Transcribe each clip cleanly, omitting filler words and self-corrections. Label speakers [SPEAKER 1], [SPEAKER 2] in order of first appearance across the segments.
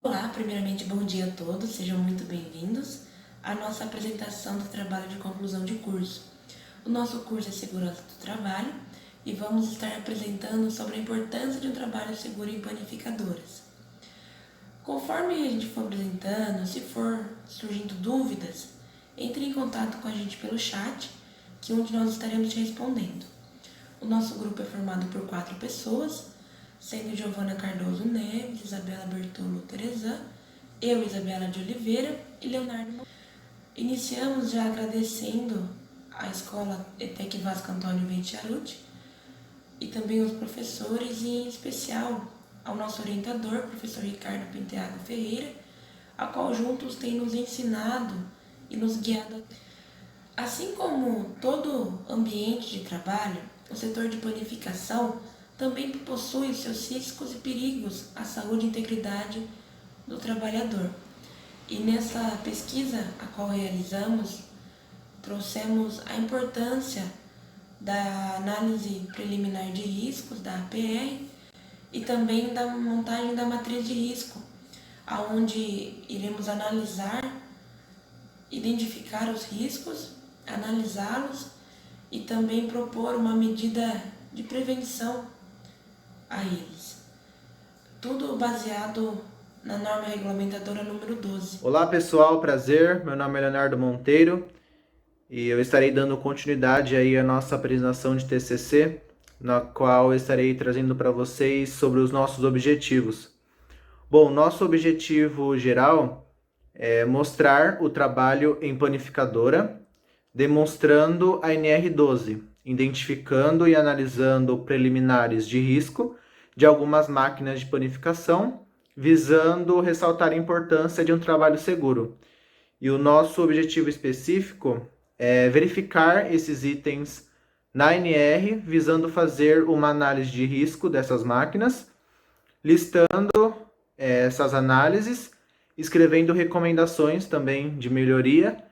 [SPEAKER 1] Olá, primeiramente bom dia a todos, sejam muito bem-vindos à nossa apresentação do trabalho de conclusão de curso. O nosso curso é Segurança do Trabalho e vamos estar apresentando sobre a importância de um trabalho seguro em panificadoras. Conforme a gente for apresentando, se for surgindo dúvidas, entre em contato com a gente pelo chat, que um de nós estaremos te respondendo. O nosso grupo é formado por 4 pessoas, sendo Giovana Cardoso Neves, Isabela Bertolo Terezan, eu, Isabela de Oliveira e Leonardo Monteiro. Iniciamos já agradecendo a Escola ETEC Vasco Antônio Ventiaruti e também os professores, e em especial ao nosso orientador, professor Ricardo Penteado Ferreira, a qual juntos tem nos ensinado e nos guiado. Assim como todo ambiente de trabalho, o setor de panificação também possui seus riscos e perigos à saúde e integridade do trabalhador. E nessa pesquisa a qual realizamos, trouxemos a importância da análise preliminar de riscos, da APR, e também da montagem da matriz de risco, aonde iremos analisar, identificar os riscos, analisá-los e também propor uma medida de prevenção a eles. Tudo baseado na norma regulamentadora número 12.
[SPEAKER 2] Olá pessoal, prazer, meu nome é Leonardo Monteiro e eu estarei dando continuidade aí à nossa apresentação de TCC, na qual eu estarei trazendo para vocês sobre os nossos objetivos. Bom, nosso objetivo geral é mostrar o trabalho em panificadora, demonstrando a NR12, identificando e analisando preliminares de risco de algumas máquinas de panificação, visando ressaltar a importância de um trabalho seguro. E o nosso objetivo específico é verificar esses itens na NR, visando fazer uma análise de risco dessas máquinas, listando essas análises, escrevendo recomendações também de melhoria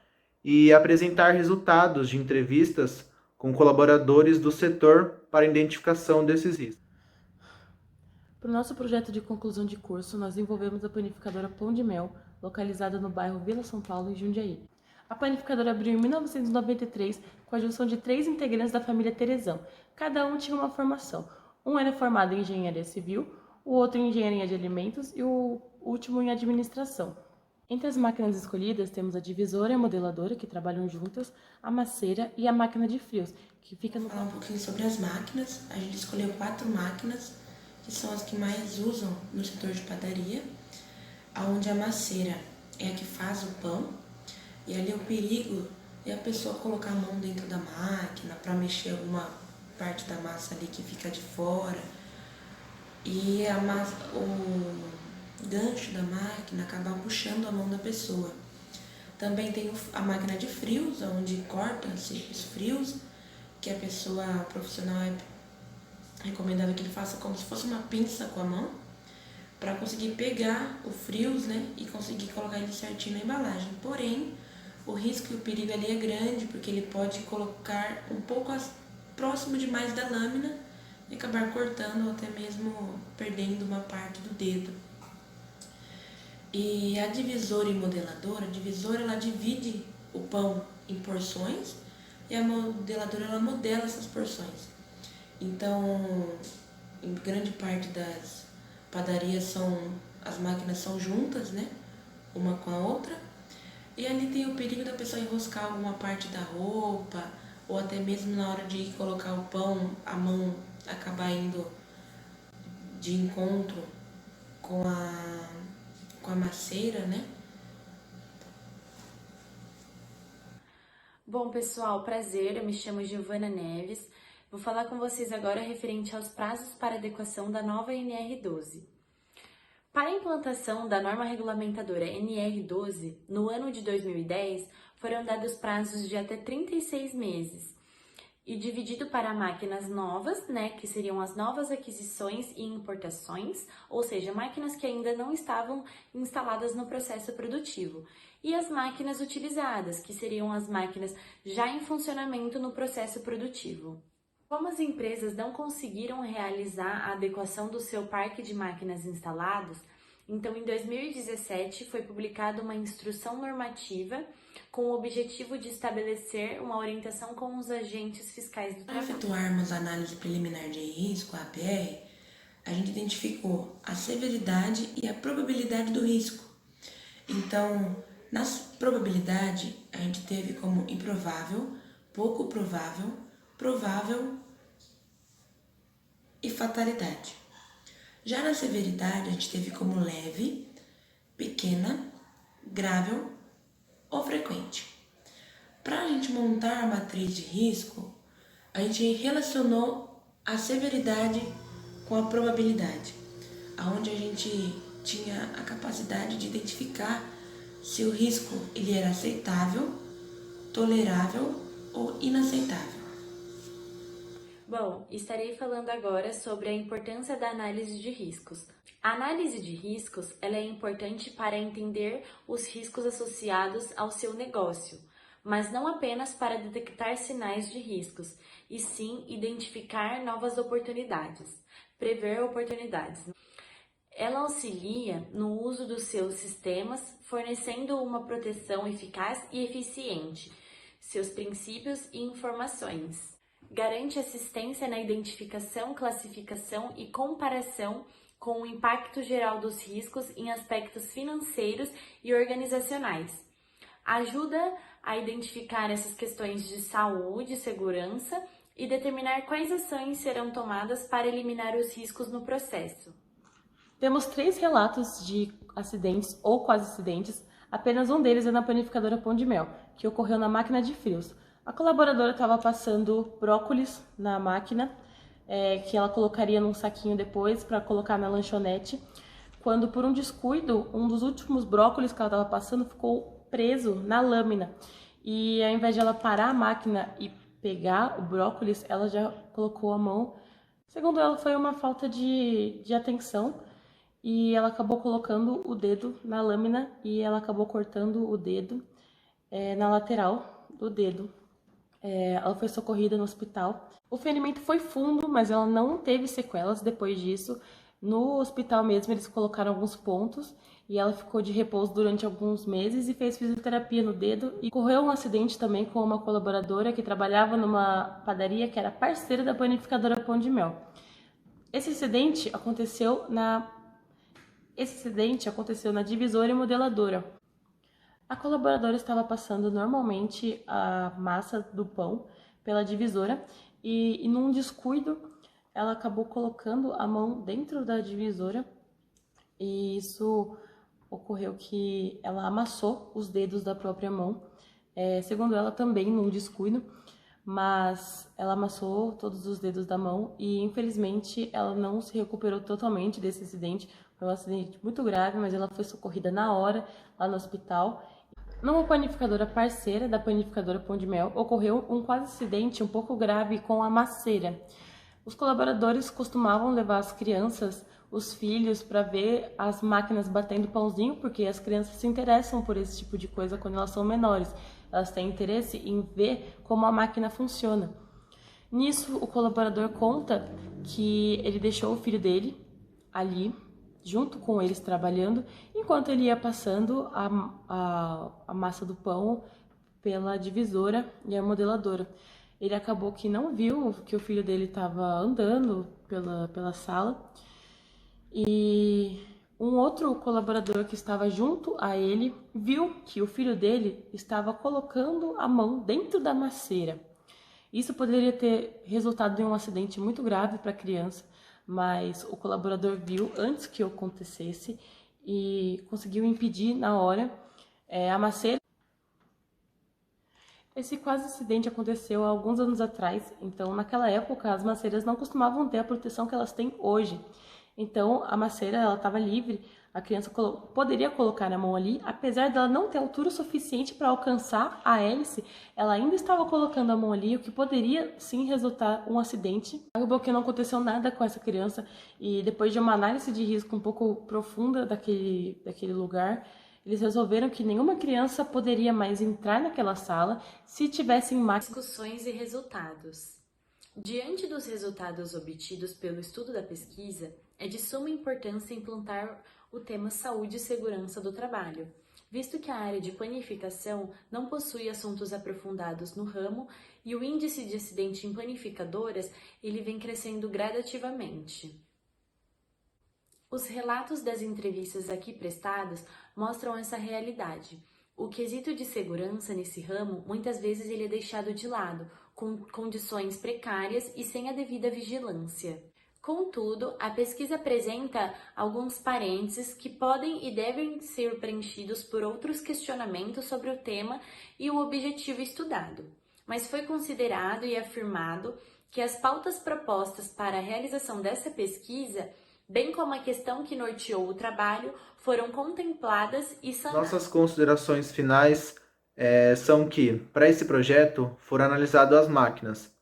[SPEAKER 2] e apresentar resultados de entrevistas com colaboradores do setor para identificação desses riscos.
[SPEAKER 3] Para o nosso projeto de conclusão de curso, nós desenvolvemos a panificadora Pão de Mel, localizada no bairro Vila São Paulo, em Jundiaí. A panificadora abriu em 1993 com a junção de 3 integrantes da família Terezan. Cada um tinha uma formação. Um era formado em engenharia civil, o outro em engenharia de alimentos e o último em administração. Entre as máquinas escolhidas, temos a divisora e a modeladora, que trabalham juntas, a maceira e a máquina de frios, que fica no...
[SPEAKER 1] Falar um pouquinho sobre as máquinas. A gente escolheu 4 máquinas, que são as que mais usam no setor de padaria, onde a maceira é a que faz o pão, e ali o perigo é a pessoa colocar a mão dentro da máquina para mexer alguma parte da massa ali que fica de fora, e o gancho da máquina acaba puxando a mão da pessoa. Também tem a máquina de frios, onde corta-se os frios, que a pessoa profissional é recomendável que ele faça como se fosse uma pinça com a mão, para conseguir pegar o frios, né, e conseguir colocar ele certinho na embalagem. Porém, o risco e o perigo ali é grande, porque ele pode colocar um pouco próximo demais da lâmina e acabar cortando ou até mesmo perdendo uma parte do dedo. E a divisora e modeladora, a divisora ela divide o pão em porções e a modeladora ela modela essas porções. Então, em grande parte das padarias as máquinas são juntas, né, uma com a outra, e ali tem o perigo da pessoa enroscar alguma parte da roupa, ou até mesmo na hora de colocar o pão, a mão acabar indo de encontro com a maceira, né?
[SPEAKER 4] Bom, pessoal, prazer, eu me chamo Giovana Neves. Vou falar com vocês agora referente aos prazos para adequação da nova NR12. Para a implantação da norma regulamentadora NR12, no ano de 2010, foram dados prazos de até 36 meses. E dividido para máquinas novas, né, que seriam as novas aquisições e importações, ou seja, máquinas que ainda não estavam instaladas no processo produtivo, e as máquinas utilizadas, que seriam as máquinas já em funcionamento no processo produtivo. Como as empresas não conseguiram realizar a adequação do seu parque de máquinas instalados, Então, em 2017, foi publicada uma instrução normativa com o objetivo de estabelecer uma orientação com os agentes fiscais do
[SPEAKER 1] Para
[SPEAKER 4] trabalho.
[SPEAKER 1] efetuarmos a análise preliminar de risco, a APR, a gente identificou a severidade e a probabilidade do risco. Então, na probabilidade, a gente teve como improvável, pouco provável, provável e fatalidade. Já na severidade, a gente teve como leve, pequena, grave ou frequente. Para a gente montar a matriz de risco, a gente relacionou a severidade com a probabilidade, onde a gente tinha a capacidade de identificar se o risco ele era aceitável, tolerável ou inaceitável.
[SPEAKER 4] Bom, estarei falando agora sobre a importância da análise de riscos. A análise de riscos ela é importante para entender os riscos associados ao seu negócio, mas não apenas para detectar sinais de riscos, e sim identificar novas oportunidades, prever oportunidades. Ela auxilia no uso dos seus sistemas, fornecendo uma proteção eficaz e eficiente, seus princípios e informações. Garante assistência na identificação, classificação e comparação com o impacto geral dos riscos em aspectos financeiros e organizacionais. Ajuda a identificar essas questões de saúde, segurança e determinar quais ações serão tomadas para eliminar os riscos no processo.
[SPEAKER 3] Temos 3 relatos de acidentes ou quase acidentes, apenas um deles é na panificadora Pão de Mel, que ocorreu na máquina de frios. A colaboradora estava passando brócolis na máquina, que ela colocaria num saquinho depois para colocar na lanchonete, quando por um descuido, um dos últimos brócolis que ela estava passando ficou preso na lâmina. E ao invés de ela parar a máquina e pegar o brócolis, ela já colocou a mão. Segundo ela, foi uma falta de atenção e ela acabou colocando o dedo na lâmina e ela acabou cortando o dedo na lateral do dedo. Ela foi socorrida no hospital. O ferimento foi fundo, mas ela não teve sequelas depois disso. No hospital mesmo, eles colocaram alguns pontos e ela ficou de repouso durante alguns meses e fez fisioterapia no dedo. E ocorreu um acidente também com uma colaboradora que trabalhava numa padaria que era parceira da panificadora Pão de Mel. Esse acidente aconteceu na divisória e modeladora. A colaboradora estava passando normalmente a massa do pão pela divisora e num descuido ela acabou colocando a mão dentro da divisora e isso ocorreu que ela amassou os dedos da própria mão, segundo ela também num descuido, mas ela amassou todos os dedos da mão e infelizmente ela não se recuperou totalmente desse acidente. Foi um acidente muito grave, mas ela foi socorrida na hora lá no hospital. Numa panificadora parceira da panificadora Pão de Mel, ocorreu um quase acidente um pouco grave com a maceira. Os colaboradores costumavam levar as crianças, os filhos, para ver as máquinas batendo pãozinho, porque as crianças se interessam por esse tipo de coisa quando elas são menores. Elas têm interesse em ver como a máquina funciona. Nisso, o colaborador conta que ele deixou o filho dele ali, junto com eles trabalhando, enquanto ele ia passando a massa do pão pela divisora e a modeladora. Ele acabou que não viu que o filho dele estava andando pela sala e um outro colaborador que estava junto a ele viu que o filho dele estava colocando a mão dentro da maceira. Isso poderia ter resultado em um acidente muito grave para a criança, mas o colaborador viu antes que acontecesse e conseguiu impedir na hora a maceira. Esse quase acidente aconteceu há alguns anos atrás, então naquela época as maceiras não costumavam ter a proteção que elas têm hoje. Então a maceira estava livre, a criança poderia colocar a mão ali, apesar dela não ter altura suficiente para alcançar a hélice, ela ainda estava colocando a mão ali, o que poderia sim resultar um acidente. Acabou que não aconteceu nada com essa criança e depois de uma análise de risco um pouco profunda daquele lugar, eles resolveram que nenhuma criança poderia mais entrar naquela sala se tivessem máquinas.
[SPEAKER 4] Discussões e resultados. Diante dos resultados obtidos pelo estudo da pesquisa, é de suma importância implantar o tema saúde e segurança do trabalho, visto que a área de panificação não possui assuntos aprofundados no ramo e o índice de acidente em panificadoras ele vem crescendo gradativamente. Os relatos das entrevistas aqui prestadas mostram essa realidade. O quesito de segurança nesse ramo, muitas vezes ele é deixado de lado, com condições precárias e sem a devida vigilância. Contudo, a pesquisa apresenta alguns parênteses que podem e devem ser preenchidos por outros questionamentos sobre o tema e o objetivo estudado. Mas foi considerado e afirmado que as pautas propostas para a realização dessa pesquisa, bem como a questão que norteou o trabalho, foram contempladas e sanadas.
[SPEAKER 2] Nossas considerações finais são que, para esse projeto, foram analisadas as máquinas.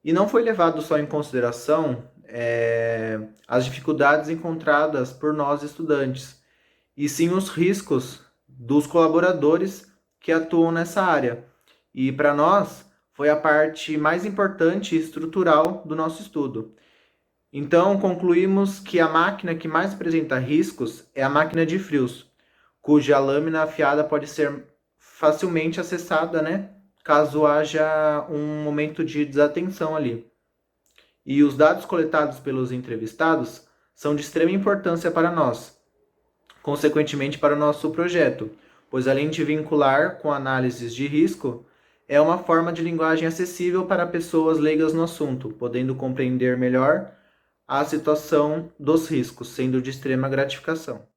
[SPEAKER 2] E não foi levado só em consideração as dificuldades encontradas por nós estudantes, e sim os riscos dos colaboradores que atuam nessa área. E para nós, foi a parte mais importante e estrutural do nosso estudo. Então, concluímos que a máquina que mais apresenta riscos é a máquina de frios, cuja lâmina afiada pode ser facilmente acessada, né? Caso haja um momento de desatenção ali. E os dados coletados pelos entrevistados são de extrema importância para nós, consequentemente para o nosso projeto, pois além de vincular com análises de risco, é uma forma de linguagem acessível para pessoas leigas no assunto, podendo compreender melhor a situação dos riscos, sendo de extrema gratificação.